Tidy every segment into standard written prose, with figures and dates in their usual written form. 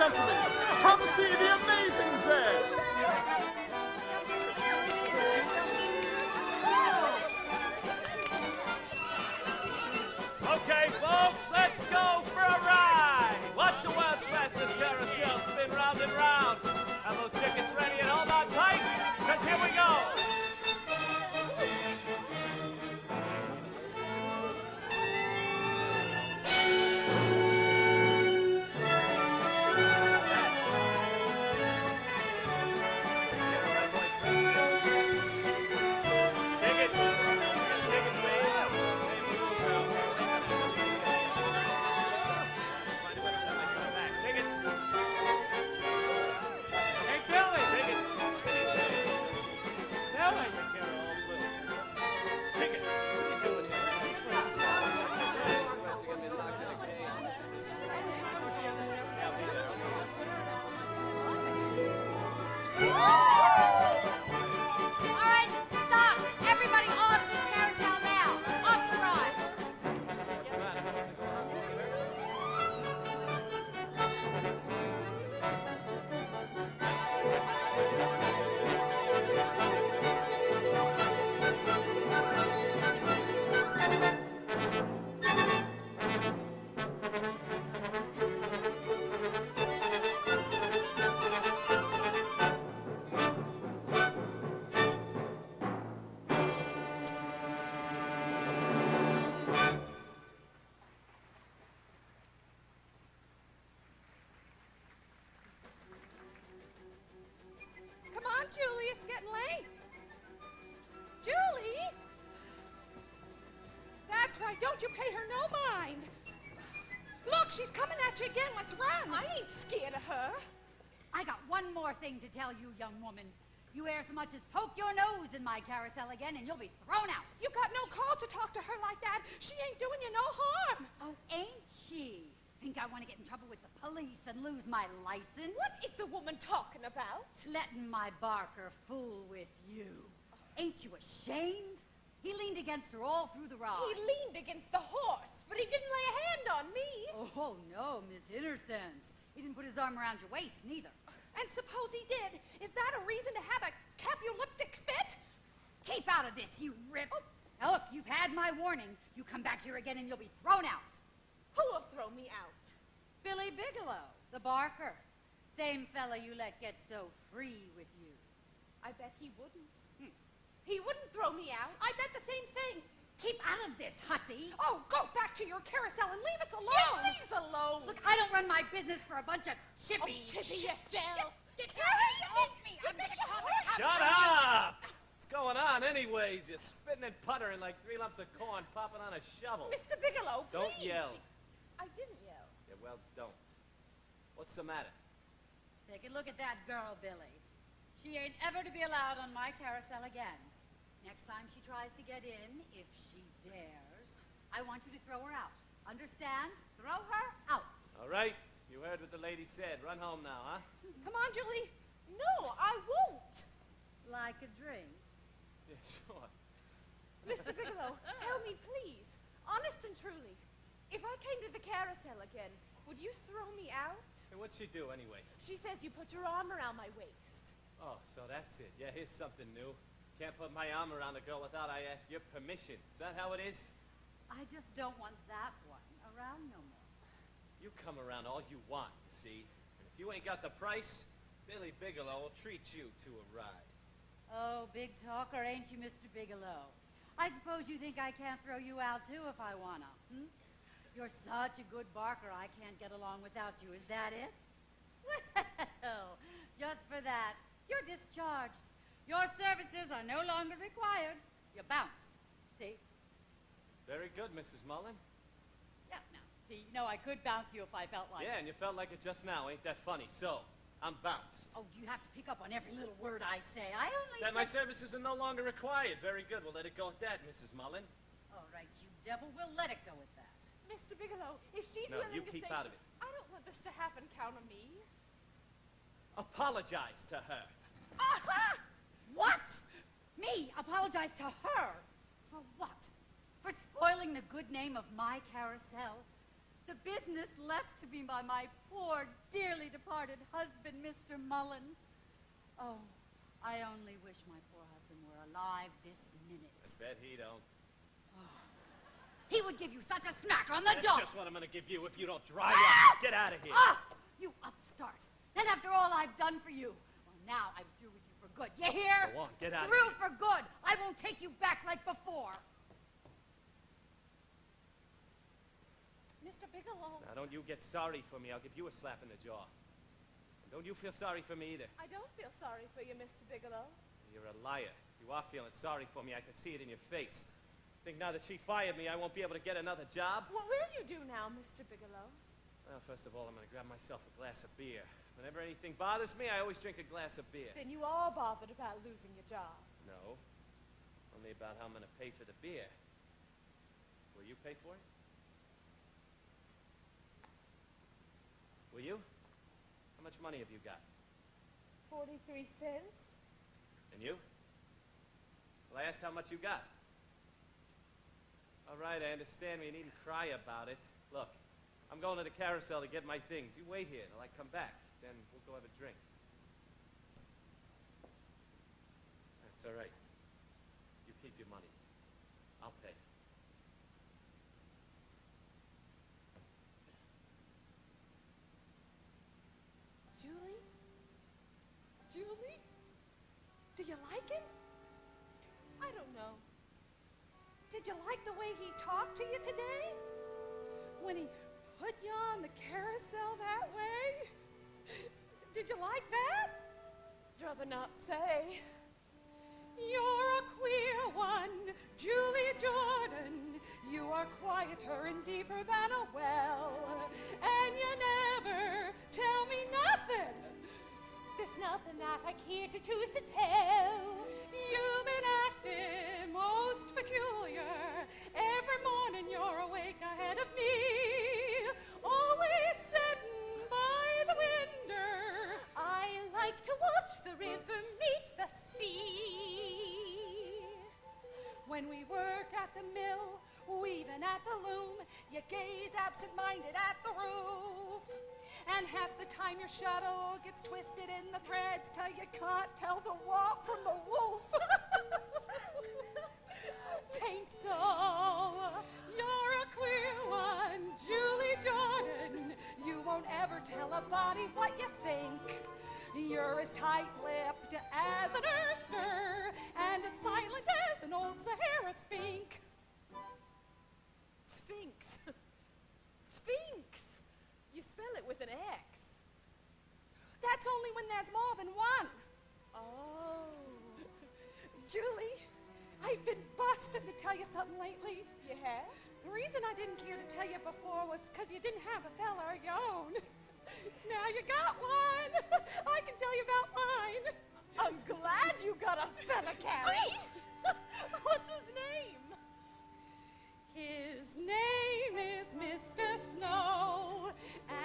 gentlemen, come see the amazing bear. Okay, folks, let's go for a ride. Watch the world's fastest carousel spin round and round. Have those tickets ready and hold on tight, because here we go. Julie, it's getting late. Julie? That's right, don't you pay her no mind. Look, she's coming at you again. Let's run. I ain't scared of her. I got one more thing to tell you, young woman. You e'er so much as poke your nose in my carousel again, and you'll be thrown out. You got no call to talk to her like that. She ain't doing you no harm. Oh, ain't she? Think I want to get in trouble with the police and lose my license? What is the woman talking about? Letting my barker fool with you. Ain't you ashamed? He leaned against her all through the ride. He leaned against the horse, but he didn't lay a hand on me. Oh, no, Miss Innersense. He didn't put his arm around your waist, neither. And suppose he did? Is that a reason to have a capulyptic fit? Keep out of this, you rip. Oh. Now, look, you've had my warning. You come back here again and you'll be thrown out. Who will throw me out? Billy Bigelow, the barker. Same fella you let get so free with you. I bet he wouldn't. He wouldn't throw me out. I bet the same thing. Keep out of this, hussy. Oh, go back to your carousel and leave us alone. Yes, leave us alone. Look, I don't run my business for a bunch of chippy. Oh, chippy yourself. Shut up! What's going on anyways? You're spitting and puttering like 3 lumps of corn popping on a shovel. Mr. Bigelow, please. Don't yell. I didn't yell. Yeah, well, don't. What's the matter? Take a look at that girl, Billy. She ain't ever to be allowed on my carousel again. Next time she tries to get in, if she dares, I want you to throw her out. Understand? Throw her out. All right. You heard what the lady said. Run home now, huh? Come on, Julie. No, I won't. Like a drink? Yeah, sure. Mr. Bigelow, tell me, please, honest and truly, if I came to the carousel again, would you throw me out? Hey, what'd she do anyway? She says you put your arm around my waist. Oh, so that's it. Yeah, here's something new. Can't put my arm around a girl without I ask your permission. Is that how it is? I just don't want that one around no more. You come around all you want, you see. And if you ain't got the price, Billy Bigelow will treat you to a ride. Oh, big talker, ain't you, Mr. Bigelow? I suppose you think I can't throw you out, too, if I wanna, You're such a good barker, I can't get along without you. Is that it? Well, just for that, you're discharged. Your services are no longer required. You're bounced. See? Very good, Mrs. Mullen. Yeah, now, see, you know I could bounce you if I felt like it. Yeah, and you felt like it just now. Ain't that funny? So, I'm bounced. Oh, you have to pick up on every little word I say. I only That my services are no longer required. Very good. We'll let it go at that, Mrs. Mullen. All right, you devil. We'll let it go at that. Mr. Bigelow, if she's No, willing you to keep say out of it. I don't want this to happen, count on me. Apologize to her. Aha! What? Me apologize to her? For what? For spoiling the good name of my carousel? The business left to me by my poor, dearly departed husband, Mr. Mullen. Oh, I only wish my poor husband were alive this minute. I bet he don't. He would give you such a smack on the jaw. That's just what I'm gonna give you if you don't dry up. Get out of here. Ah, you upstart. And after all I've done for you, well, now I'm through with you for good. You hear? Go on, get out of Through here. for good. I won't take you back like before. Mr. Bigelow, Now, don't you get sorry for me. I'll give you a slap in the jaw. And don't you feel sorry for me either. I don't feel sorry for you, Mr. Bigelow. You're a liar. You are feeling sorry for me. I can see it in your face. Think now that she fired me, I won't be able to get another job? What will you do now, Mr. Bigelow? Well, first of all, I'm going to grab myself a glass of beer. Whenever anything bothers me, I always drink a glass of beer. Then you are bothered about losing your job. No. Only about how I'm going to pay for the beer. Will you pay for it? Will you? How much money have you got? 43 cents? And you? Well, I asked how much you got. All right, I understand me. You needn't cry about it. Look, I'm going to the carousel to get my things. You wait here till I come back. Then we'll go have a drink. That's all right. You keep your money. I'll pay. Julie? Julie? Do you like him? I don't know. Did you like the way he talked to you today? When he put you on the carousel that way? Did you like that? Rather not say. You're a queer one, Julie Jordan. You are quieter and deeper than a well. And you never tell me nothing. There's nothing that I care to choose to tell. You've been acting most peculiar. Every morning you're awake ahead of me. Always sitting by the window. I like to watch the river meet the sea. When we work at the mill, weaving at the loom, you gaze absent-minded at the roof. And half the time your shadow gets twisted in the threads till you can't tell the wolf from the wolf. Tain't so. You're a queer one, Julie Jordan. You won't ever tell a body what you think. You're as tight-lipped as an oyster and as silent as an old Sahara sphinx. Sphinx. Sphinx. You spell it with an X. That's only when there's more than one. Oh. Julie, I've been busting to tell you something lately. You have? The reason I didn't care to tell you before was because you didn't have a fella of your own. Now you got one. I can tell you about mine. I'm glad you got a fella, Carrie. What's his name? His name is Mr. Snow,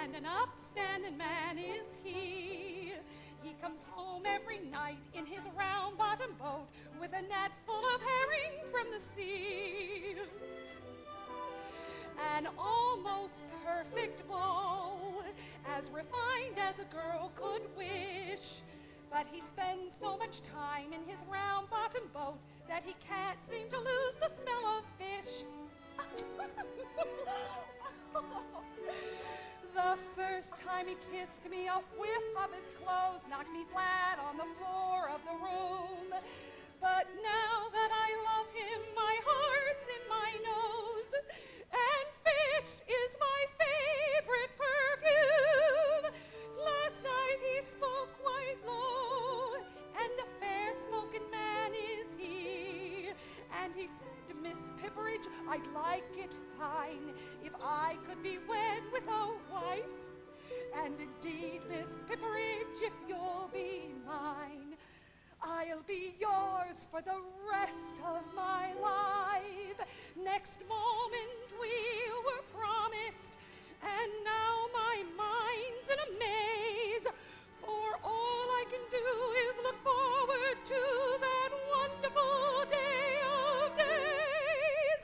and an upstanding man is he. He comes home every night in his round-bottomed boat with a net full of herring from the sea. An almost perfect beau, as refined as a girl could wish. But he spends so much time in his round-bottomed boat that he can't seem to lose the smell of fish. The first time he kissed me, a whiff of his clothes knocked me flat on the floor of the room. But now that I love him, my heart's in my nose, and fish is my favorite perfume. Last night he spoke quite low, and a fair-spoken man is he. And he said, Miss Pipperidge, I'd like it fine if I could be wed with a wife. And indeed, Miss Pipperidge, if you'll be mine, I'll be yours for the rest of my life. Next moment we were promised, and now my mind's in a maze. For all I can do is look forward to that wonderful day of days.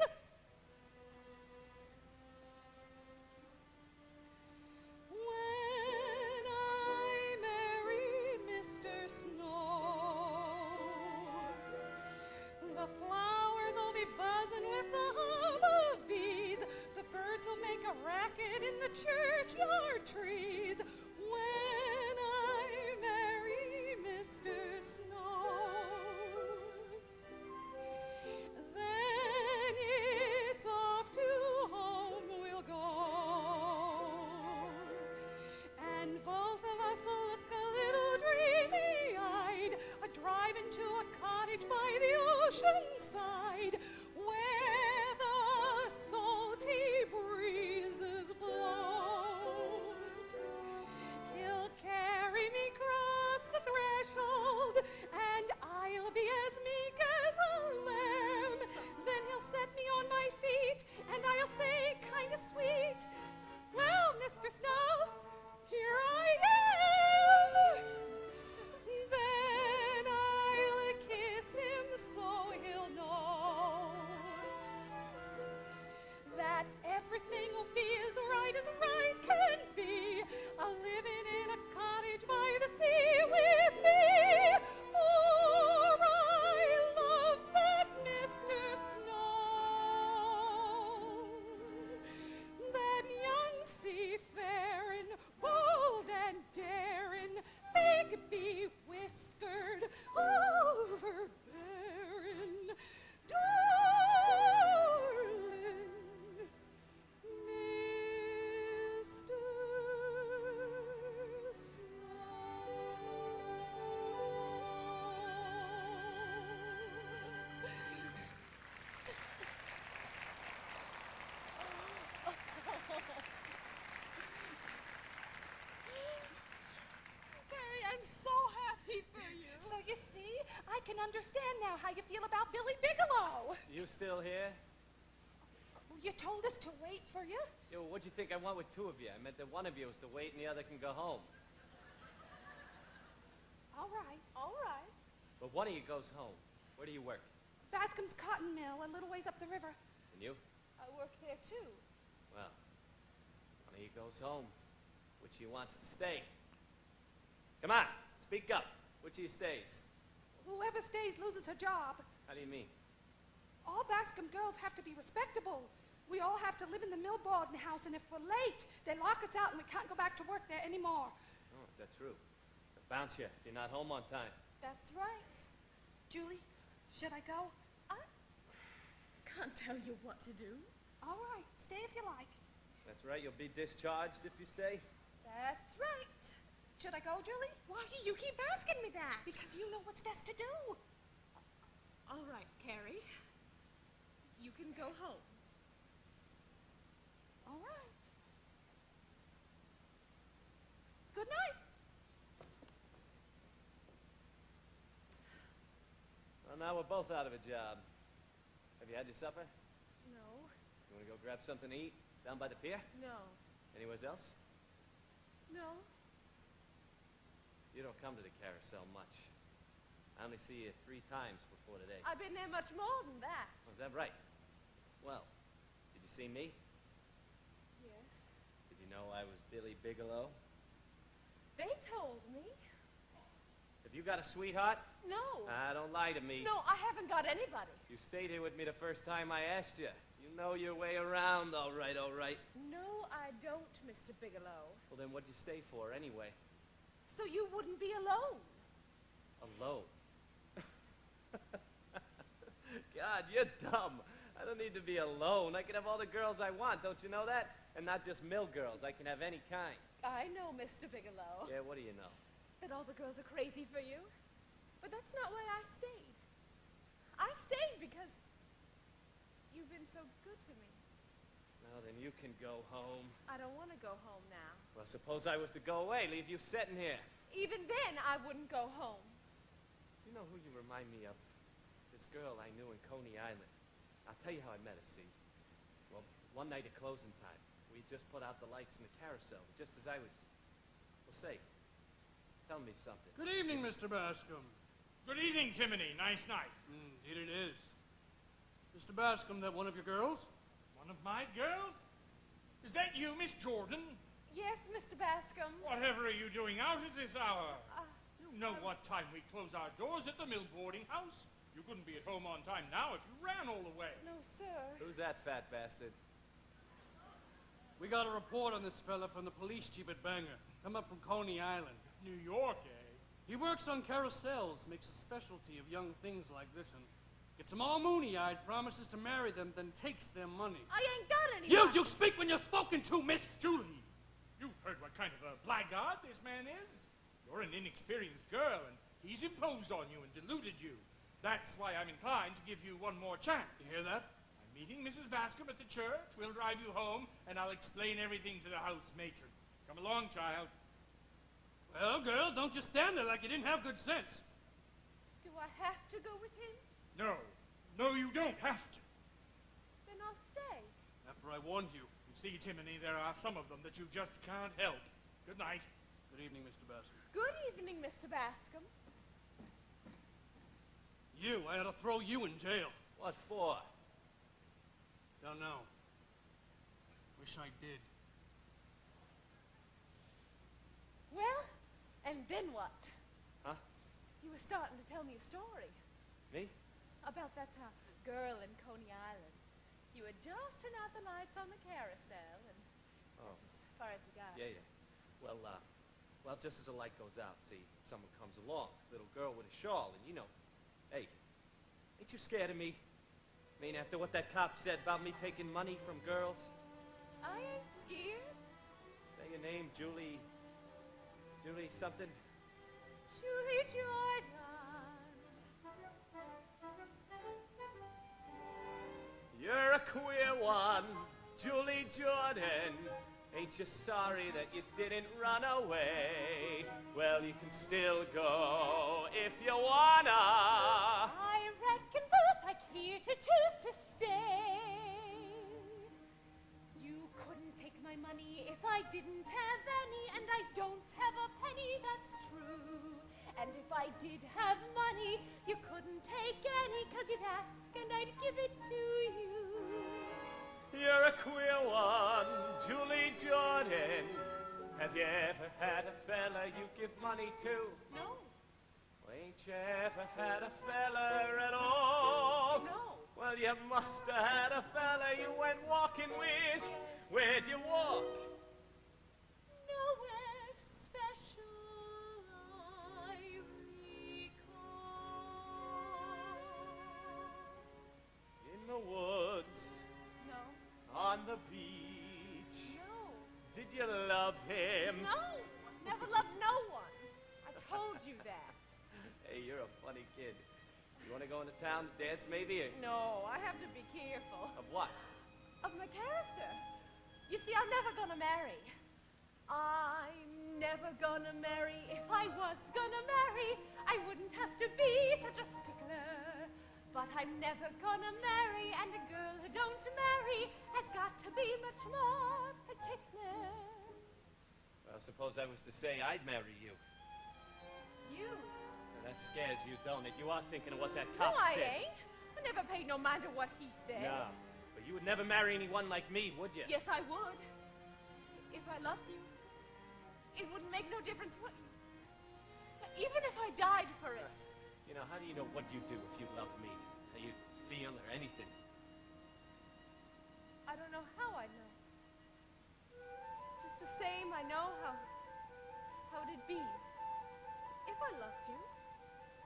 understand now how you feel about Billy Bigelow. You still here? You told us to wait for you. Yo, what'd you think I want with two of you? I meant that one of you was to wait and the other can go home. All right, all right. But one of you goes home. Where do you work? Bascom's cotton mill, a little ways up the river. And you? I work there, too. Well, one of you goes home. Which of you wants to stay? Come on, speak up. Which of you stays? Whoever stays loses her job. How do you mean? All Bascom girls have to be respectable. We all have to live in the mill boarding house, and if we're late, they lock us out and we can't go back to work there anymore. Oh, is that true? They'll bounce you if you're not home on time. That's right. Julie, should I go? I can't tell you what to do. All right, stay if you like. That's right, you'll be discharged if you stay. That's right. Should I go, Julie? Why do you keep asking me that? Because you know what's best to do. All right, Carrie. You can go home. All right. Good night. Well, now we're both out of a job. Have you had your supper? No. You want to go grab something to eat down by the pier? No. Anywhere else? No. You don't come to the carousel much. I only see you 3 times before today. I've been there much more than that. Oh, is that right? Well, did you see me? Yes. Did you know I was Billy Bigelow? They told me. Have you got a sweetheart? No. Don't lie to me. No, I haven't got anybody. You stayed here with me the first time I asked you. You know your way around, all right, all right. No, I don't, Mr. Bigelow. Well, then what'd you stay for anyway? So you wouldn't be alone. Alone? God, you're dumb. I don't need to be alone. I can have all the girls I want, don't you know that? And not just mill girls. I can have any kind. I know, Mr. Bigelow, Yeah, what do you know? that all the girls are crazy for you. But that's not why I stayed. I stayed because you've been so good to me. Well, then you can go home. I don't want to go home now. Well, suppose I was to go away, leave you sitting here. Even then, I wouldn't go home. You know who you remind me of? This girl I knew in Coney Island. I'll tell you how I met her, see? Well, one night at closing time, we just put out the lights in the carousel, just as I was... Well, say, tell me something. Good evening, Mr. Bascom. Good evening, Jiminy. Nice night. Indeed it is. Mr. Bascom, that one of your girls? One of my girls? Is that you, Miss Jordan? Yes, Mr. Bascom. Whatever are you doing out at this hour? You know what time we close our doors at the mill boarding house? You couldn't be at home on time now if you ran all the way. No, sir. Who's that fat bastard? We got a report on this fella from the police chief at Bangor. Come up from Coney Island. New York, eh? He works on carousels, makes a specialty of young things like this, and gets them all moony-eyed, promises to marry them, then takes their money. I ain't got any. You speak when you're spoken to, miss! Julie, you've heard what kind of a blackguard this man is. You're an inexperienced girl, and he's imposed on you and deluded you. That's why I'm inclined to give you one more chance. You hear that? I'm meeting Mrs. Bascom at the church. We'll drive you home, and I'll explain everything to the house matron. Come along, child. Well, girl, don't just stand there like you didn't have good sense. Do I have to go with him? No. No, you don't have to. Then I'll stay. After I warned you. You see, Timony, there are some of them that you just can't help. Good night. Good evening, Mr. Bascom. Good evening, Mr. Bascom. I ought to throw you in jail. What for? Don't know. Wish I did. Well, and then what? Huh? You were starting to tell me a story. Me? About that girl in Coney Island. You had just turned out the lights on the carousel, and Oh. that's as far as you got. Yeah. Well, just as the light goes out, see, someone comes along, little girl with a shawl, and you know, hey, ain't you scared of me? I mean, after what that cop said about me taking money from girls? I ain't scared. Say your name, Julie something? Julie Jordan. You're a queer one, Julie Jordan. Ain't you sorry that you didn't run away? Well, you can still go if you wanna. I reckon that I care to choose to stay. You couldn't take my money if I didn't have any, and I don't have a penny, that's true. And if I did have money, you couldn't take any, 'cause you'd ask and I'd give it to you. You're a queer one, Julie Jordan. Have you ever had a fella you give money to? No. Well, ain't you ever had a fella at all? No. Well, you must have had a fella you went walking with. Yes. Where'd you walk? Nowhere special, I recall. In the woods, No. on the beach. No. Did you love him? No. Never loved no one. I told you that. Hey, you're a funny kid. You want to go into town to dance, maybe? Or No, I have to be careful. of what? Of my character. You see, I'm never gonna marry. I'm never gonna marry. If I was gonna marry, I wouldn't have to be such a stickler. But I'm never gonna marry, and a girl who don't marry has got to be much more particular. Well, suppose I was to say I'd marry you. You? Now, that scares you, don't it? You are thinking of what that No, cop I said. ain't. I never paid no mind to what he said. No, but you would never marry anyone like me, would you? Yes, I would. If I loved you, it wouldn't make no difference what... Even if I died for it. You know, how do you know what you do if you love me? How you feel or anything? I don't know how I know. Just the same, I know how it'd be if I loved you.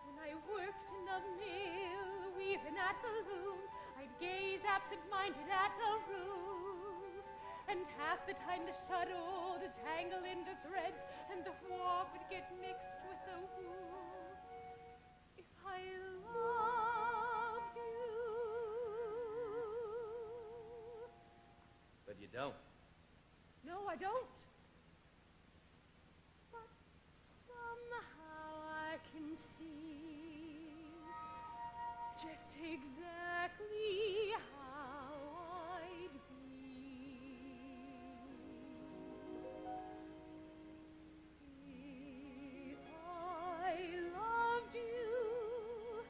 When I worked in the mill, weaving at the loom, I'd gaze absent-minded at the roof, and half the time the shuttle to tangle in the threads, and the warp would get mixed with the woof. If I loved you. But you don't. No, I don't. But somehow I can see just exactly how I'd be if I loved you.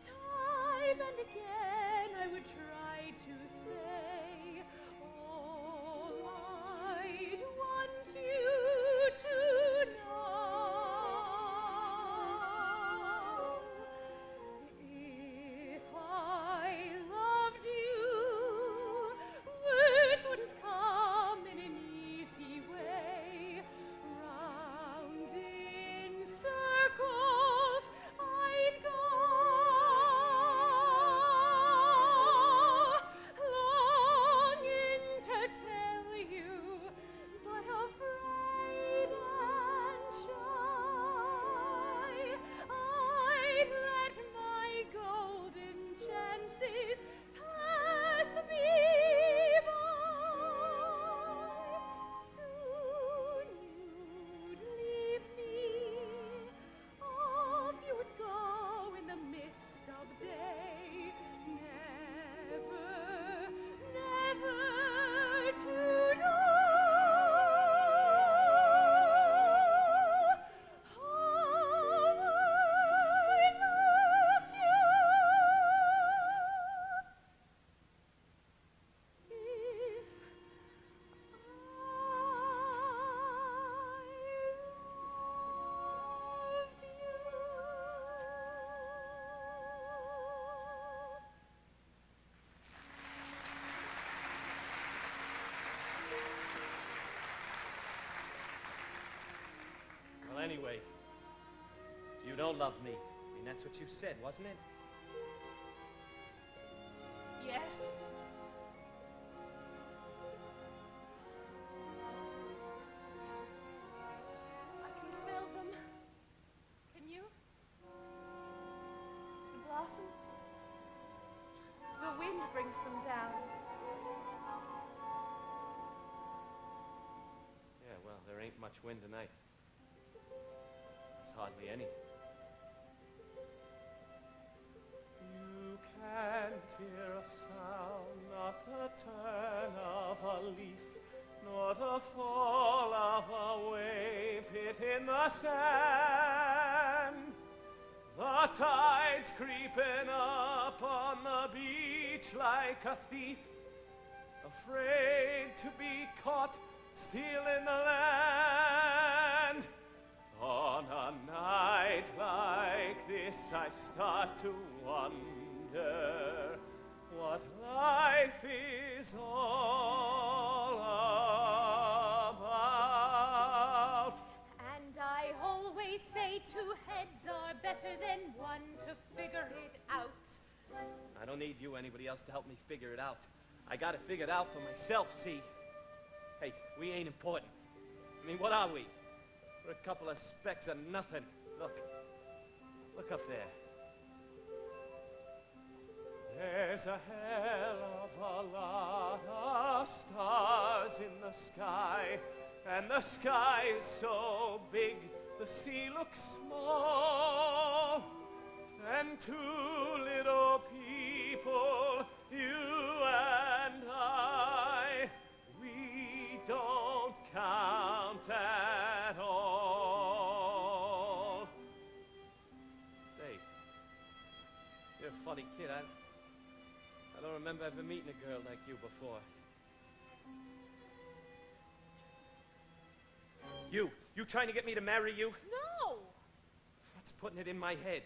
Time and again I would try to say all I'd want you to know. If I loved you, words wouldn't come in an easy way. Round in circles I'd go, longing to tell you, but afraid and shy. I'd let my golden chances pass me by. Soon you'd leave me, off you would go in the mist of day, never, never to know how I loved you. If Well, anyway, you don't love me. I mean, that's what you said, wasn't it? Yes. I can smell them. Can you? The blossoms. The wind brings them down. ain't much wind tonight. There's hardly any. You can't hear a sound, not the turn of a leaf, nor the fall of a wave hitting the sand. The tide's creeping up on the beach like a thief, afraid to be caught stealing the land. On a night like this, I start to wonder what life is all about. And I always say 2 heads are better than 1 to figure it out. I don't need you, anybody else, to help me figure it out. I got it figured out for myself, see? Hey, we ain't important. I mean, what are we? We're a couple of specks of nothing. Look. Look up there. There's a hell of a lot of stars in the sky, and the sky is so big the sea looks small. And 2 little people, you and I, we don't count at all. Say, you're a funny kid. I don't remember ever meeting a girl like you before. You trying to get me to marry you? No! What's putting it in my head?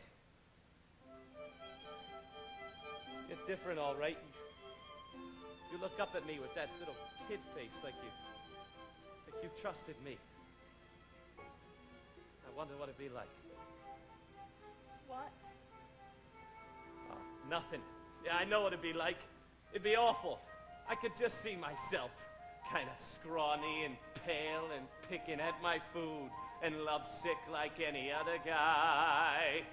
You're different, all right. You look up at me with that little kid face like you trusted me. I wonder what it'd be like. What? Oh, nothing. Yeah, I know what it'd be like. It'd be awful. I could just see myself, kind of scrawny and pale and picking at my food and lovesick like any other guy.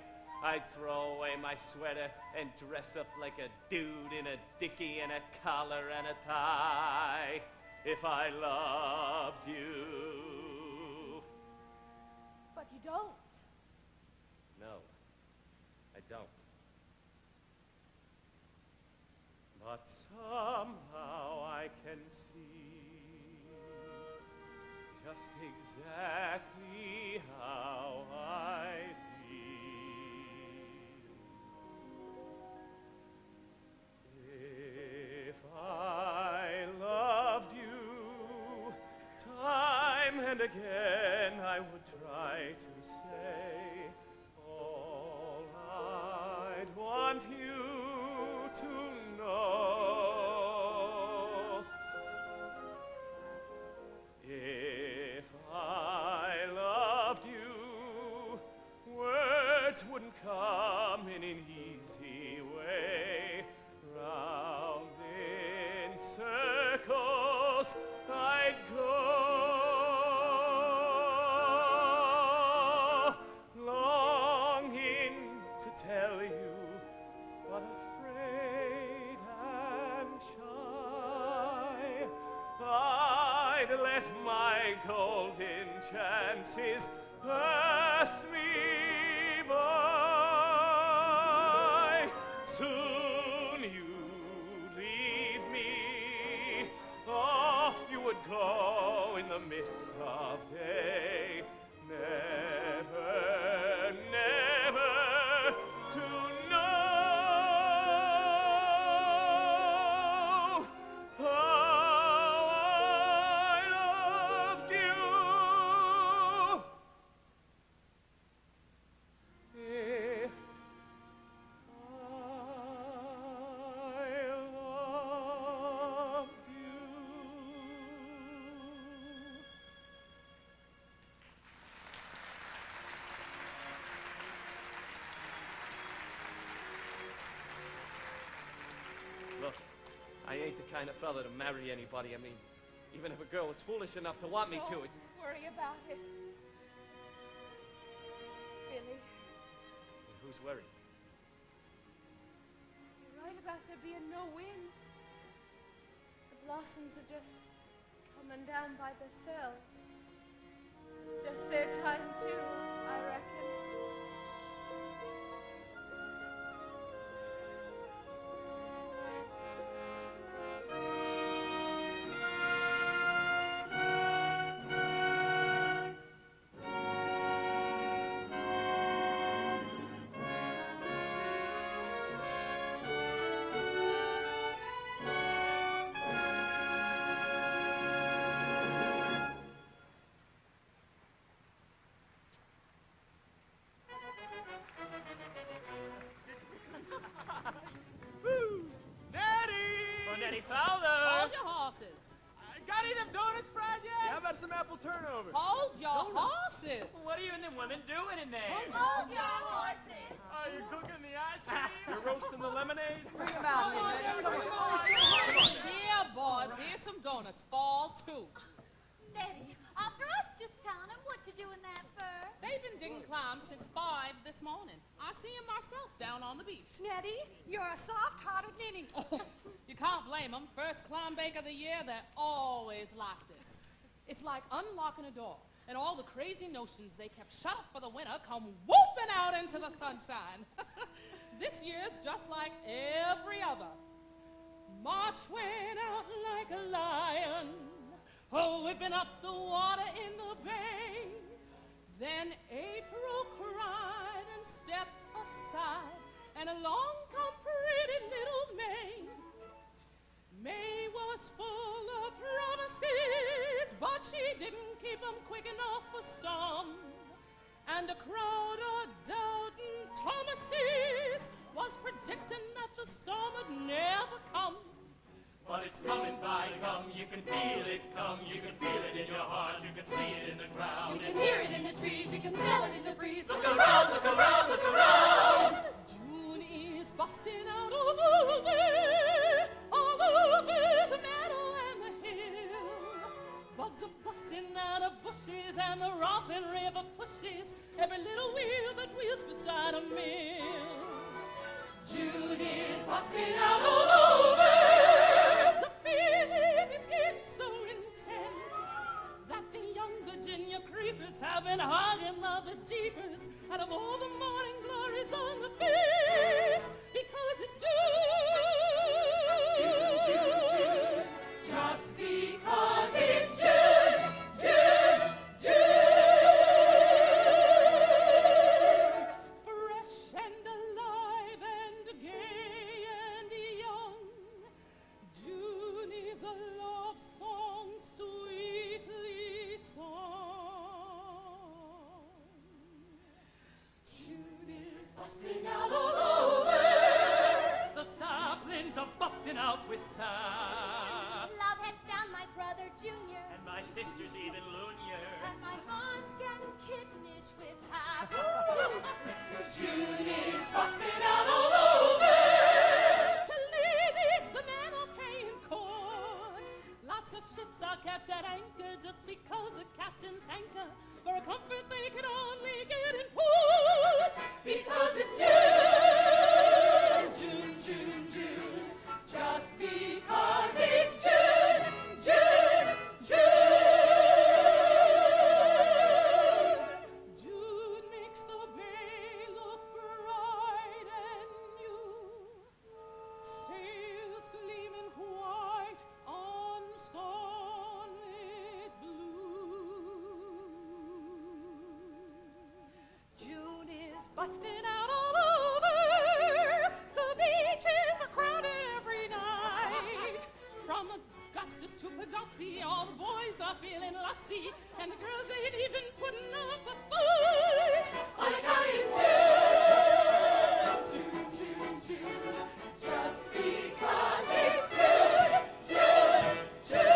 I'd throw away my sweater and dress up like a dude in a dickie and a collar and a tie if I loved you. But you don't. No, I don't. But somehow I can see just exactly how I feel. If I loved you, time and again I would try to say all I'd want you to know. If I loved you, words wouldn't come in an easy way. Round in circles I'd go, longing to tell you, but afraid and shy. I'd let my golden chances pass me by. Soon you'd leave me, off you would go in the mist of day, never, never to know how I loved you. If I loved you. Look, I ain't the kind of fella to marry anybody. I mean, even if a girl was foolish enough to want me to, Don't it's... worry about it. Billy, Who's worried? you're right about there being no wind. The blossoms are just coming down by themselves. Just their time, too, I reckon. Nettie Fowler! Hold your horses. Got any of them donuts fried yet? Yeah, how about some apple turnovers? Hold your horses. What are you and them women doing in there? Hold your horses. Are you cooking the ice cream? You're roasting the lemonade? Bring them out, Here, boys, here's some donuts. Fall 2. Nettie, after us just telling him what you doing that for. They've been digging clams since 5 this morning. I see them myself down on the beach. Nettie, you're a soft-hearted ninny. Oh, you can't blame them. First clam bake of the year, they're always like this. It's like unlocking a door, and all the crazy notions they kept shut up for the winter come whooping out into the sunshine. This year's just like every other. March went out like a lion, whipping up the water in the bay. Then April cried and stepped aside, and along come pretty little May. May was full of promises, but she didn't keep them quick enough for some. And a crowd of doubting Thomases was predicting that the summer'd never come. But it's coming by, come, you can feel it come, you can feel it in your heart, you can see it in the crowd. You can hear it in the trees, you can smell it in the breeze. Look around, look around, look around! June is busting out all over the meadow and the hill. Bugs are busting out of bushes and the romping river pushes every little wheel that wheels beside a mill. June is busting out all over. The feeling is getting so intense that the young Virginia creepers have been hugging the jeepers out of all the morning glories on the beds because it's June. June, June, just because it's June, June, June. Fresh and alive and gay and young, June is a love song sweetly sung. June is busting out all over. The saplings are busting out with sap. Love has found my brother Junior, And my sister's even loonier. And my heart's getting kittenish with hap. June is busting out all over. To ladies, the men are paying court. Lots of ships are kept at anchor just because the captains hanker for a comfort they can only get in port. Because it's June, June, June, June. Just because it's June, June, June. June makes the bay look bright and new. Sails gleaming white on sunlit blue. June is busting out all over. The beaches are crowded every night. From Augustus to Pagoti, all the boys are feeling lusty, and the girls ain't even putting up a fight. On account it's June, June, June, June. Just because it's June, June,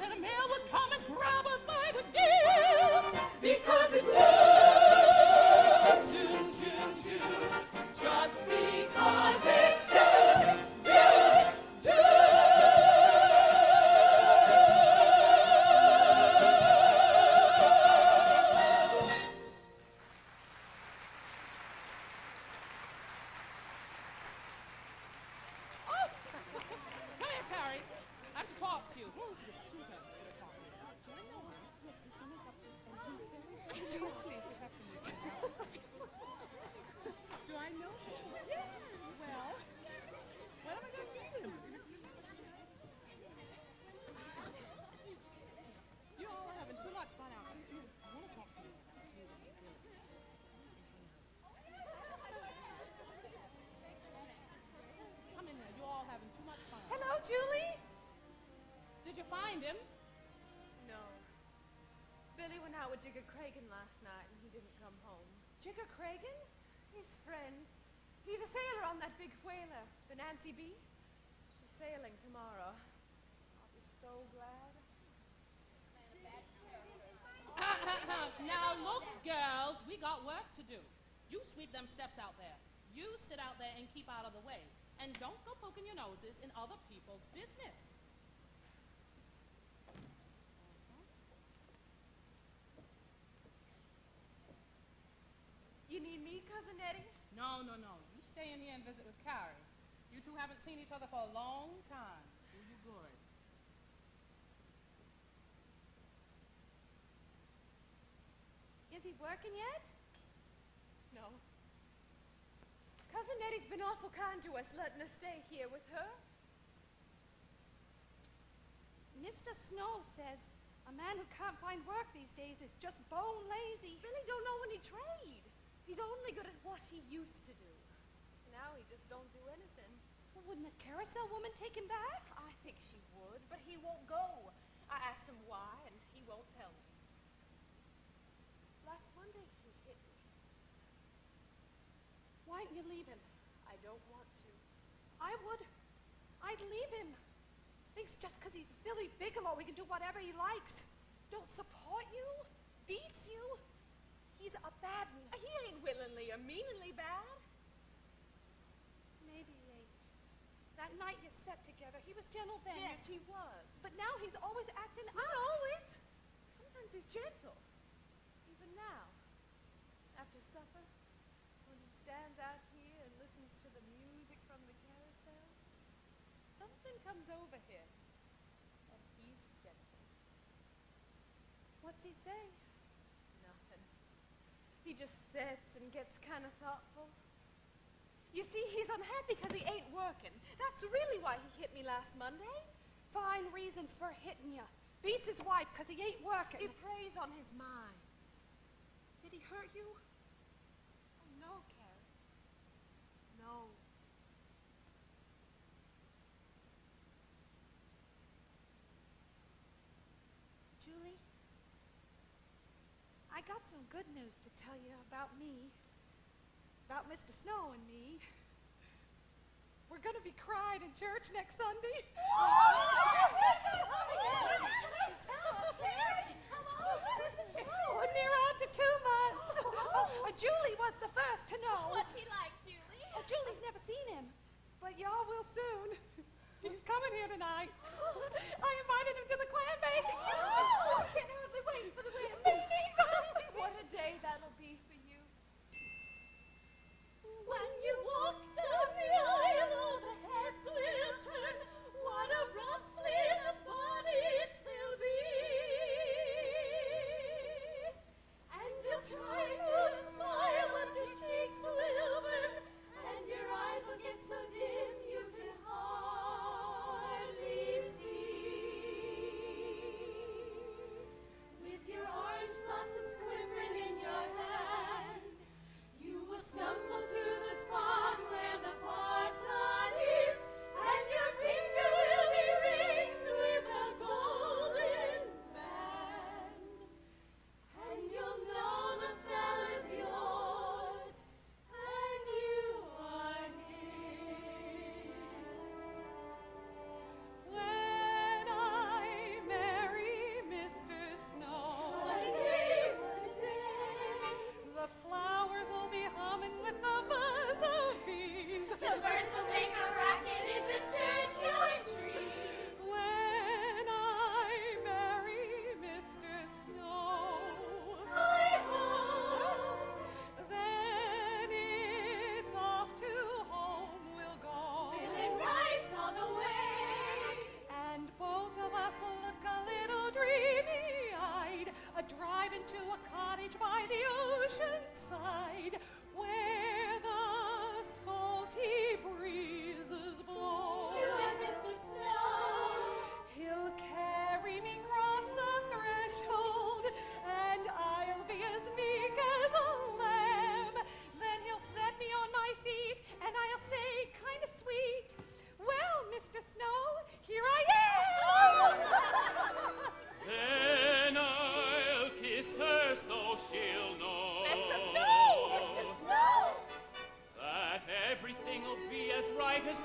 then a male would come and grab her by the gills. Because it's June, June, June. Just because it's June, June, June. Oh! Come here, Carrie. I have to talk to you. Who's this Susan you're talking about? Do I know her? Yes, he's coming up, and he's very... Please, you have to meet him. Do I know him? Yes. Well, when am I going to meet him? You all are having too much fun out there. I want to talk to you about Judy. Come in there. You all having too much fun. Hello, Julie. Did you find him? No. Billy went out with Jigger Cragen last night and he didn't come home. Jigger Cragen? His friend. He's a sailor on that big whaler, the Nancy B. She's sailing tomorrow. I'll be so glad. Now look, girls, we got work to do. You sweep them steps out there. You sit out there and keep out of the way. And don't go poking your noses in other people's business. You need me, Cousin Eddie? No, no, no. You stay in here and visit with Carrie. You two haven't seen each other for a long time. Do you good. Is he working yet? No. Cousin Eddie's been awful kind to us, letting us stay here with her. Mr. Snow says a man who can't find work these days is just bone lazy. Billy don't know any trade. He's only good at what he used to do. Now he just don't do anything. Well, wouldn't the carousel woman take him back? I think she would, but he won't go. I asked him why, and he won't tell me. Last Monday, he hit me. Why don't you leave him? I don't want to. I would. I'd leave him. Thinks just because he's Billy Bigelow he can do whatever he likes. Don't support you. Beats you. He's a bad one. He ain't willingly or meaningly bad. Maybe he ain't. That night you sat together, he was gentle then. Yes, he was. But now he's always acting Not always. Sometimes he's gentle. Even now. After supper, when he stands out here and listens to the music from the carousel, something comes over him, and he's gentle. What's he say? Nothing. He just sits and gets kind of thoughtful. You see, he's unhappy because he ain't working. That's really why he hit me last Monday. Fine reason for hitting you. Beats his wife because he ain't working. He preys on his mind. Did he hurt you? Oh, no, Carrie. No. Julie, I got some good news to tell you about me. About Mr. Snow and me. We're going to be crying in church next Sunday. Tell us, Carrie. Come on. Oh, near on to 2 months. Julie was the first to know. What's he like, Julie? Oh, Julie's never seen him, but y'all will soon. He's coming here tonight. I invited him to the clam bake. I can't hardly wait for the wind. Me neither. What a day that'll be for you. When you walk down the aisle, all the heads will turn. What a rustling of bonnets there'll be. And you'll try to smile, but your cheeks will burn, and your eyes will get so dim you can hardly see. With your arms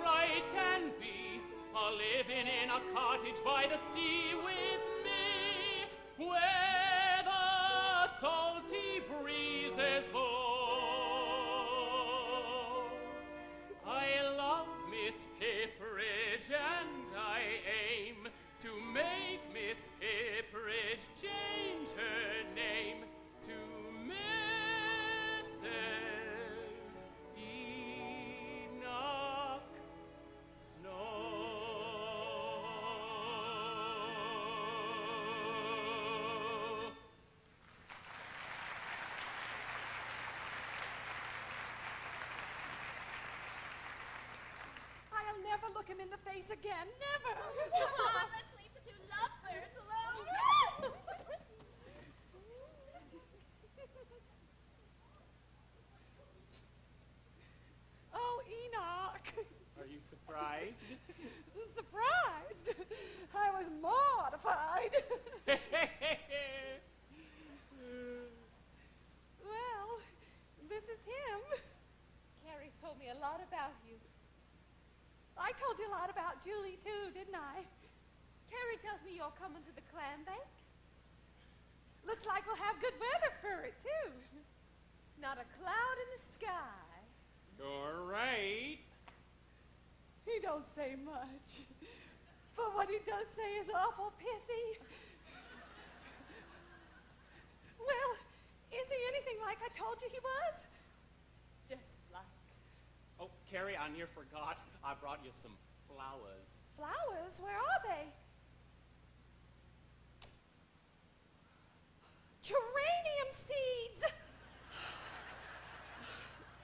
right can be, a-living in a cottage by the sea with me, where the salty breezes blow. I love Miss Pipperidge, and I aim to make Miss Pipperidge change her name to Mrs. Enoch Snow. I'll never look him in the face again. Never. Come on, let's leave the two lovebirds alone. Oh, Enoch. Are you surprised? Surprised. I was mortified. Well, this is him. Carrie's told me a lot about you. I told you a lot about Julie, too, didn't I? Carrie tells me you're coming to the clam bake. Looks like we'll have good weather for it, too. Not a cloud in the sky. You're right. He don't say much, but what he does say is awful pithy. Well, is he anything like I told you he was? Just like. Oh, Carrie, I near forgot. I brought you some flowers. Flowers? Where are they? Geranium seeds!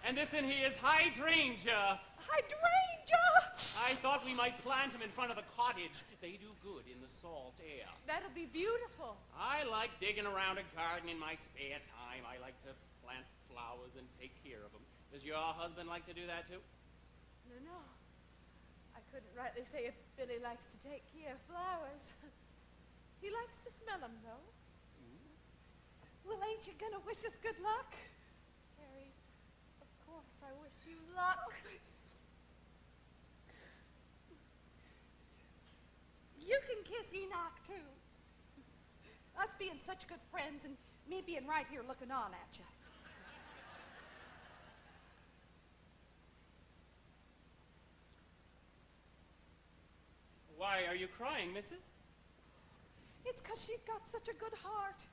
And this in here is hydrangea. Hydrangea! I thought we might plant them in front of the cottage. They do good in the salt air. That'll be beautiful. I like digging around a garden in my spare time. I like to plant flowers and take care of them. Does your husband like to do that too? No. I couldn't rightly say if Billy likes to take care of flowers. He likes to smell them, though. Well, ain't you gonna wish us good luck? Carrie, of course I wish you luck. You can kiss Enoch, too. Us being such good friends and me being right here looking on at you. Why are you crying, Mrs.? It's 'cause she's got such a good heart.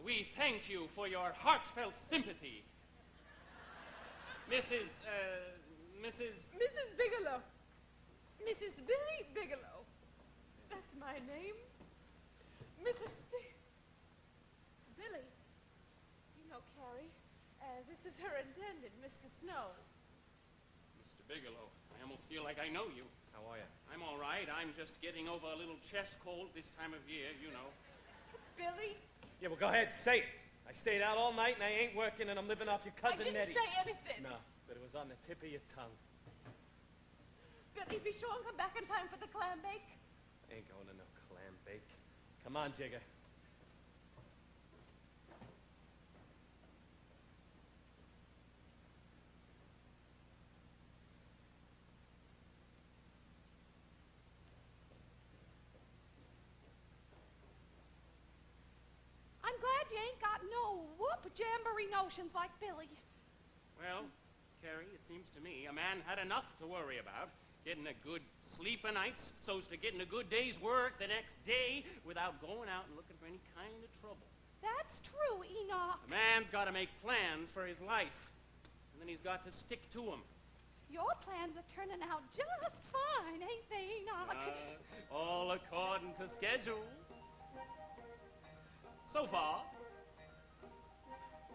We thank you for your heartfelt sympathy. Mrs. Bigelow. Mrs. Billy Bigelow. That's my name. Billy. You know, Carrie, this is her intended, Mr. Snow. Mr. Bigelow, I almost feel like I know you. How are you? I'm all right. I'm just getting over a little chest cold this time of year, you know. Billy? Yeah, well, go ahead, say it. I stayed out all night and I ain't working and I'm living off your cousin I didn't Nettie. say anything. No, but it was on the tip of your tongue. Billy, be sure and come back in time for the clam bake. I ain't going to no clam bake. Come on, Jigger. I'm glad you ain't got no whoop-jamboree notions like Billy. Well, Carrie, it seems to me a man had enough to worry about. Getting a good sleep o' nights so's to getting a good day's work the next day without going out and looking for any kind of trouble. That's true, Enoch. A man's got to make plans for his life, and then he's got to stick to them. Your plans are turning out just fine, ain't they, Enoch? All according to schedule. So far,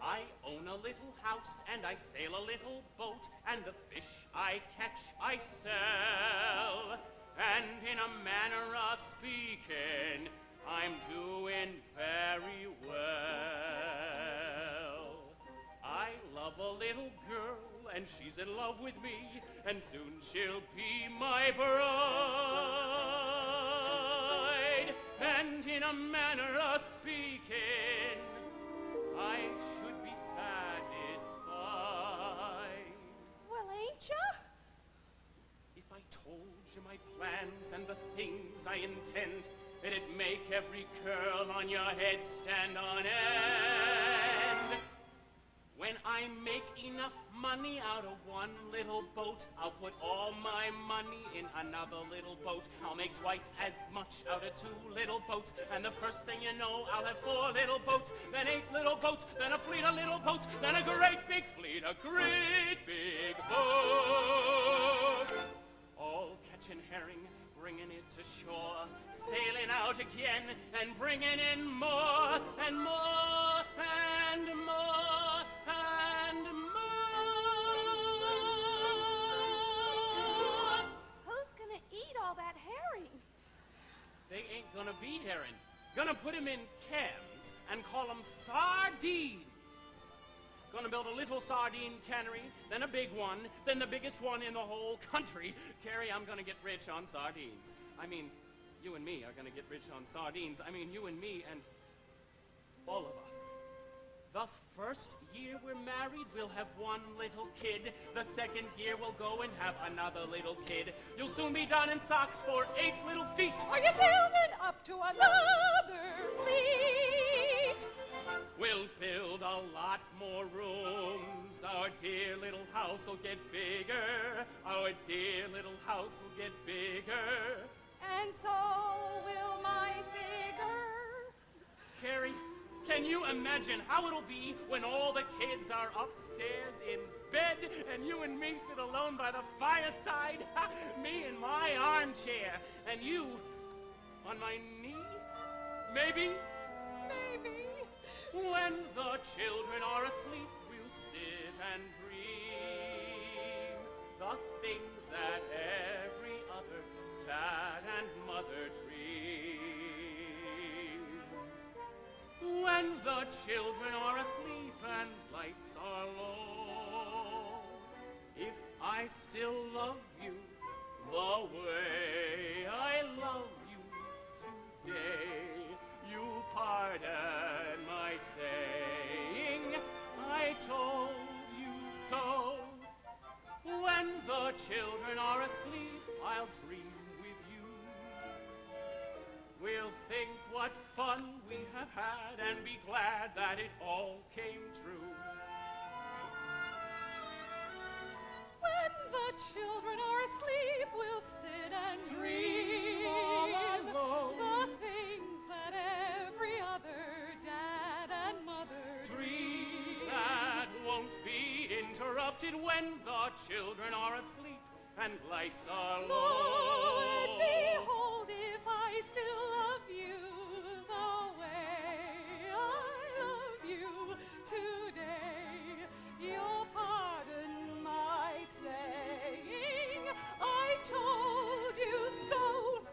I own a little house and I sail a little boat, and the fish I catch I sell. And in a manner of speaking, I'm doing very well. I love a little girl and she's in love with me, and soon she'll be my bride. And in a manner of speaking, I should be satisfied. Well, ain't ya? told you my plans and the things I intend. It'd make every curl on your head stand on end. When I make enough money out of one little boat, I'll put all my money in another little boat. I'll make twice as much out of 2 little boats. And the first thing you know, I'll have 4 little boats, then 8 little boats, then a fleet of little boats, then a great big fleet of great big boats. All catching herring, bringing it to shore, sailing out again and bringing in more and more and more and more. Who's gonna eat all that herring? They ain't gonna be herring. Gonna put 'em in cans and call 'em sardines. Gonna build a little sardine cannery, then a big one, then the biggest one in the whole country. Carrie, I'm gonna get rich on sardines. I mean, you and me are gonna get rich on sardines. I mean, you and me and all of us. The first year we're married, we'll have 1 little kid. The second year we'll go and have another little kid. You'll soon be done in socks for 8 little feet. Are you building up to another fleet? We'll build a lot more rooms. Our dear little house will get bigger. Our dear little house will get bigger. And so will my figure. Carrie, can you imagine how it'll be when all the kids are upstairs in bed and you and me sit alone by the fireside? Me in my armchair and you on my knee? Maybe? Maybe. When the children are asleep, we'll sit and dream the things that every other dad and mother dream. When the children are asleep and lights are low, if I still love you the way I love you today, you pardon my saying I told you so. When the children are asleep, I'll dream with you. We'll think what fun we have had and be glad that it all came true. When the children are asleep, we'll sit and dream all alone. the things that every other dad and mother Dreams that won't be interrupted when the children are asleep and lights are low. Lord, behold, if I still love you the way I love you today, you'll pardon my saying I told you so.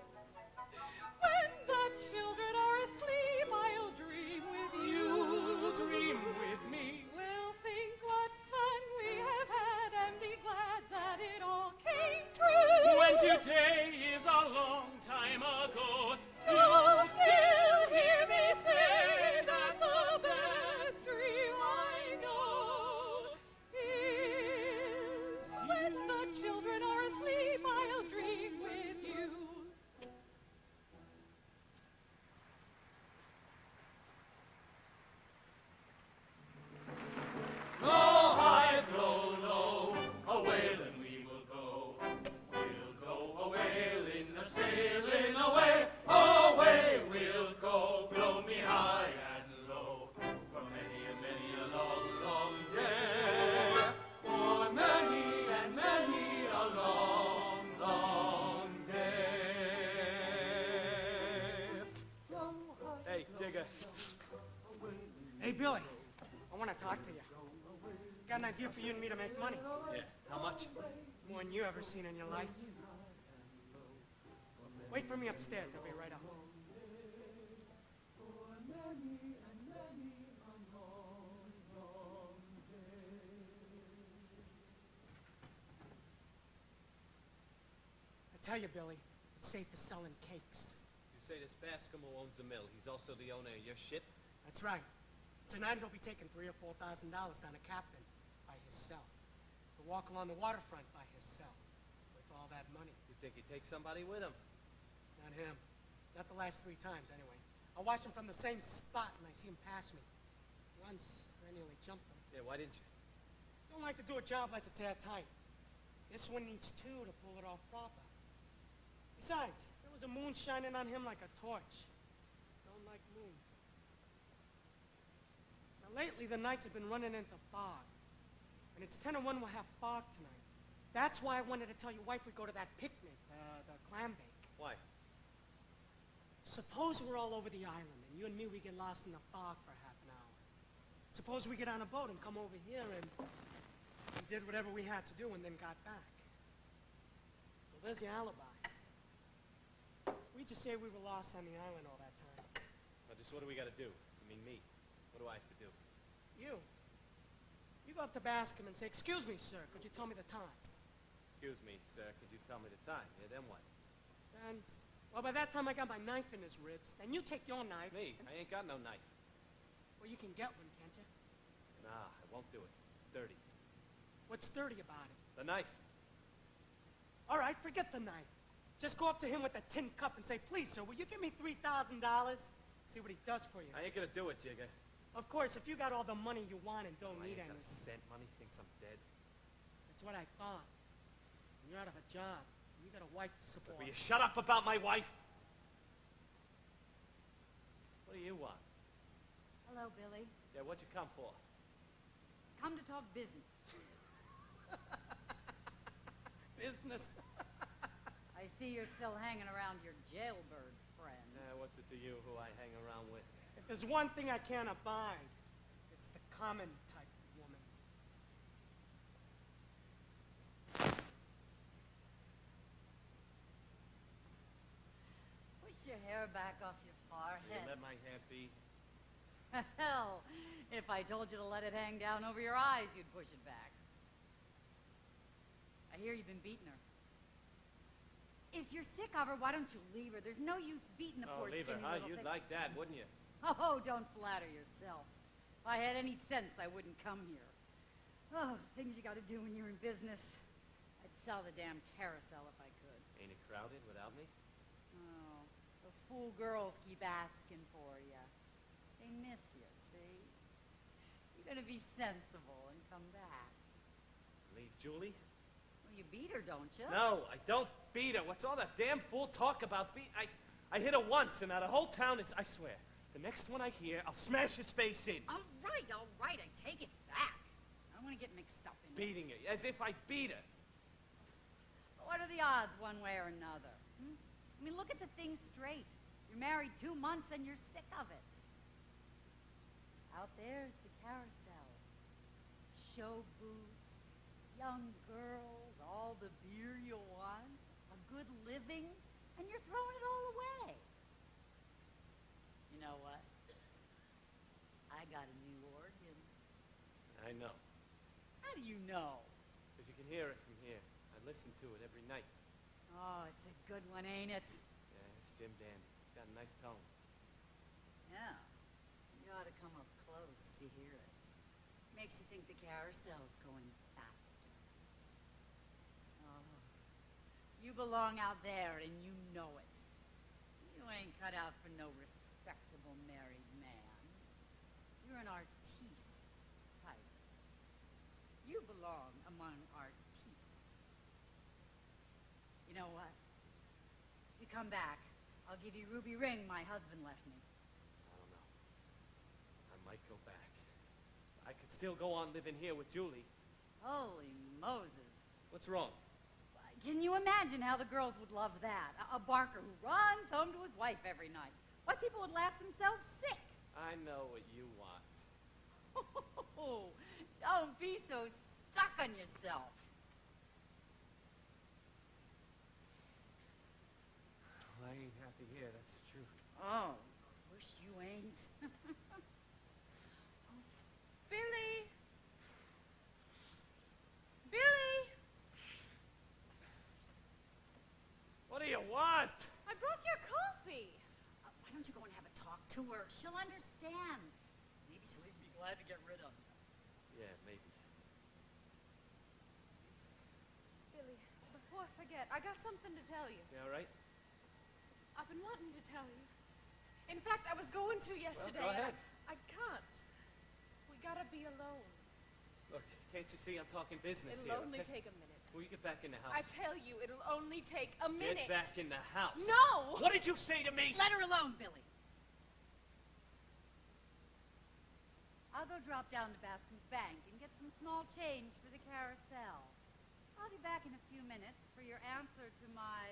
When the children are asleep, I'll dream with you. You'll dream with me. We'll think what fun we have had and be glad that it all came true. When today is a long time ago, You'll still hear me say that the best dream I know is when the children are asleep, I'll dream with you. Go high, blow low, a whaling we will go. We'll go a whaling, a sailing away. Away we'll go, blow me high and low. For many and many a long, long day. For many and many a long, long day. Hey, Tigger. Hey, Billy, I want to talk to you. Got an idea for you and me to make money. Yeah, how much? More than you ever seen in your life. Wait for me upstairs. I'll be right up. I tell you, Billy, it's safe as selling cakes. You say this Bascom owns the mill. He's also the owner of your ship? That's right. Tonight he'll be taking $3,000 or $4,000 down to Captain by himself. He'll walk along the waterfront by himself with all that money. You think he'd take somebody with him? Not him. Not the last 3 times, anyway. I watched him from the same spot, and I see him pass me. Once, I nearly jumped him. Yeah, why didn't you? Don't like to do a job that's a tad tight. This one needs 2 to pull it off proper. Besides, there was a moon shining on him like a torch. Don't like moons. Now, lately, the nights have been running into fog. And it's 10 to 1 we'll have fog tonight. That's why I wanted to tell your wife we'd go to that picnic, the clam bake. Why? Suppose we're all over the island, and you and me, we get lost in the fog for half an hour. Suppose we get on a boat and come over here and we did whatever we had to do and then got back. Well, there's your alibi. We just say we were lost on the island all that time. Now, just what do we got to do? I mean, me. What do I have to do? You go up to Bascom and say, "Excuse me, sir, could you tell me the time?" Excuse me, sir, could you tell me the time? Yeah, then what? Then, well, by that time I got my knife in his ribs. Then you take your knife. Me? I ain't got no knife. Well, you can get one, can't you? Nah, I won't do it. It's dirty. What's dirty about it? The knife. All right, forget the knife. Just go up to him with a tin cup and say, "Please, sir, will you give me $3,000? See what he does for you. I ain't gonna do it, Jigger. Of course, if you got all the money you want and don't I need ain't any. got a cent. Money thinks I'm dead. That's what I thought. You're out of a job. You got a wife to support. Will you shut up about my wife? What do you want? Hello, Billy. Yeah, what'd you come for? Come to talk business. Business. I see you're still hanging around your jailbird friend. What's it to you who I hang around with? If there's one thing I can't abide, it's the common type of woman. Push your hair back off your You forehead. let my hair be. Hell, if I told you to let it hang down over your eyes, you'd push it back. I hear you've been beating her. If you're sick of her, why don't you leave her? There's no use beating the poor leave her, skinny huh? little You'd thing. like that, wouldn't you? Oh, don't flatter yourself. If I had any sense, I wouldn't come here. Oh, things you gotta do when you're in business. I'd sell the damn carousel if I could. Ain't it crowded without me? Oh, those fool girls keep asking for you. They miss you, see? You're gonna be sensible and come back. Leave Julie? Well, you beat her, don't you? No, I don't beat her. What's all that damn fool talk about I hit her once, and now the whole town is, I swear, the next one I hear, I'll smash his face in. All right, I take it back. I don't want to get mixed up in Beating her, as if I beat her. What are the odds one way or another? I mean, look at the thing straight. You're married 2 months and you're sick of it. Out there's the carousel. Show booths, young girls, all the beer you want, a good living, and you're throwing it all away. You know what? I got a new organ. I know. How do you know? Because you can hear it from here. I listen to it every night. Oh, it's a good one, ain't it? Yeah, it's Jim Dandy. It's got a nice tone. Yeah. You ought to come up close to hear it. Makes you think the carousel's going faster. Oh. You belong out there and you know it. You ain't cut out for no respectable married man. You're an artiste type. You belong among artistes. You know what? You come back, I'll give you ruby ring my husband left me. I don't know. I might go back. I could still go on living here with Julie. Holy Moses. What's wrong? Can you imagine how the girls would love that? A Barker who runs home to his wife every night. Why, people would laugh themselves sick. I know what you want. Oh, don't be so stuck on yourself. Well, I ain't happy here, that's the truth. Oh, wish you ain't. Billy! Billy! What do you want? I brought your coffee. Why don't you go and have a talk to her? She'll understand. Maybe she'll even be glad to get rid of you. Yeah, maybe. Billy, before Before I forget, I got something to tell you. You all right? I've been wanting to tell you. In fact, I was going to yesterday. Well, go ahead. I can't. We gotta be alone. Look, can't you see I'm talking business It'll here? only okay? take a minute. Will you get back in the I house? tell you, it'll only take a minute. Get back in the house. No! What did you say to me? Let her alone, Billy. I'll go drop down to Bascom's Bank and get some small change for the carousel. I'll be back in a few minutes for your answer to my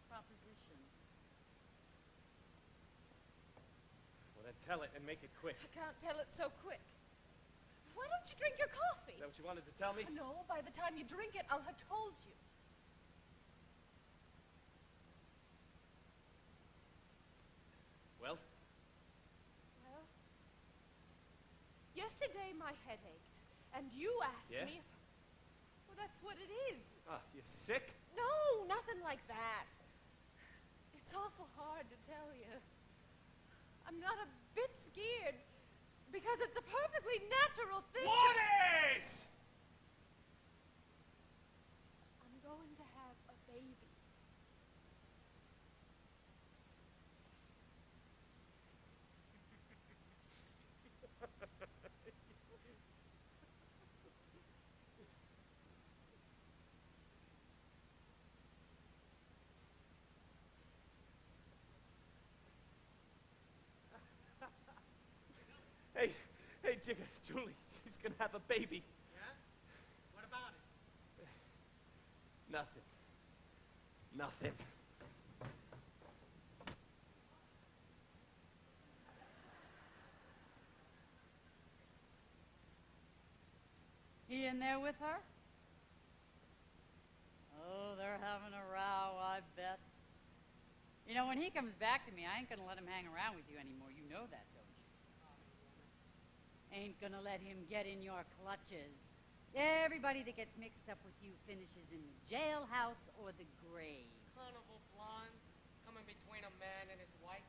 proposition. Well, then tell it and make it quick. I can't tell it so quick. Why don't you drink your coffee? Is that what you wanted to tell me? No, by the time you drink it, I'll have told you. Well? Well, yesterday my head ached, and you asked Yeah? me if... Well, that's what it is. Ah, you're sick? No, nothing like that. It's awful hard to tell you. I'm not a bit scared, because it's a perfectly natural thing. What is? I'm going to have a baby. Hey, Jigger, Julie, she's gonna have a baby. Yeah? What about it? Nothing. Nothing. He in there with her? Oh, they're having a row, I bet. You know, when he comes back to me, I ain't gonna let him hang around with you anymore. You know that, don't you? Ain't gonna let him get in your clutches. Everybody that gets mixed up with you finishes in the jailhouse or the grave. Carnival blonde coming between a man and his wife.